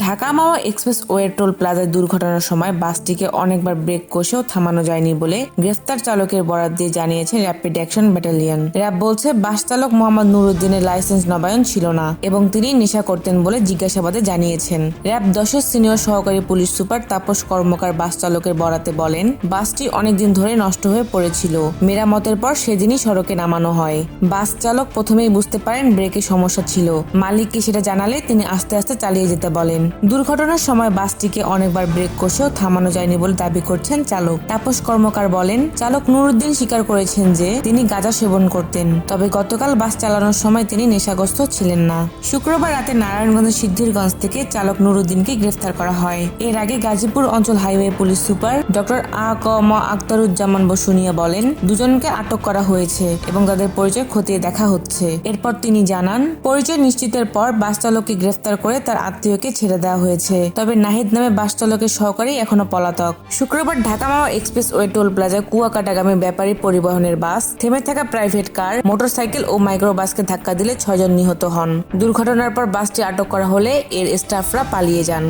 ঢাকা মাওয়া expressway toll প্লাজায় দুর্ঘটনার সময় বাসটিকে অনেকবার ব্রেক কষেও থামানো যায়নি বলে গ্রেফতার চালকের বরাত দিয়ে জানিয়েছে র্যাপিড অ্যাকশন ব্যাটালিয়ন। র্যাব বলছে, বাস চালক মোহাম্মদ নুরুদ্দিনের লাইসেন্স নবায়ন ছিল না এবং তিনি নেশা করতেন বলে জিজ্ঞাসাবাদে জানিয়েছেন। র্যাব 10-এর সিনিয়র সহকারী পুলিশ সুপার তাপস কর্মকার বাস চালকের বরাতে বলেন, বাসটি অনেকদিন ধরে নষ্ট হয়ে পড়েছিল। মেরামতের পর সেদিনই সড়কে নামানো হয়। বাস চালক প্রথমেই বুঝতে পারেন ব্রেকে সমস্যা ছিল। মালিককে সেটা জানালে তিনি আস্তে আস্তে চালিয়ে যেতে বলেন। দুর্ঘটনার সময় বাসটিকে অনেকবার ব্রেক কষেও থামানো যায়নি বলে দাবি করছেন চালক। তাপস কর্মকার বলেন, চালক নুরুদ্দিন স্বীকার করেছেন যে তিনি গাঁজা সেবন করতেন, তবে গতকাল বাস চালানোর সময় তিনি নেশাগ্রস্ত ছিলেন না। শুক্রবার রাতে নারায়ণগঞ্জের সিদ্ধিরগঞ্জ থেকে চালক নুরুদ্দিনকে গ্রেফতার করা হয়। এর আগে গাজীপুর অঞ্চল highway police super doctor AKM Akhtaruzzaman Basunia বলেন, দুজনকে আটক করা হয়েছে এবং তাদের পরিচয় খতিয়ে দেখা হচ্ছে। এরপর তিনি জানান, পরিচয় নিশ্চিতের পর বাস চালককে গ্রেফতার করে তার আত্মীয়কে ছেড়ে দেওয়া হয়েছে, তবে নাহিদ নামে বাস চালকের সহকারী এখনো পলাতক। শুক্রবার ঢাকা মাওয়া এক্সপ্রেসওয়ে টোল প্লাজায় কুয়াকাটাগামী ব্যাপারী পরিবহনের বাস থেমে থাকা প্রাইভেট কার, মোটরসাইকেল ও মাইক্রোবাসকে ধাক্কা দিলে 6 জন নিহত হন। দুর্ঘটনার পর বাসটি আটক করা হলে এর স্টাফরা পালিয়ে যান।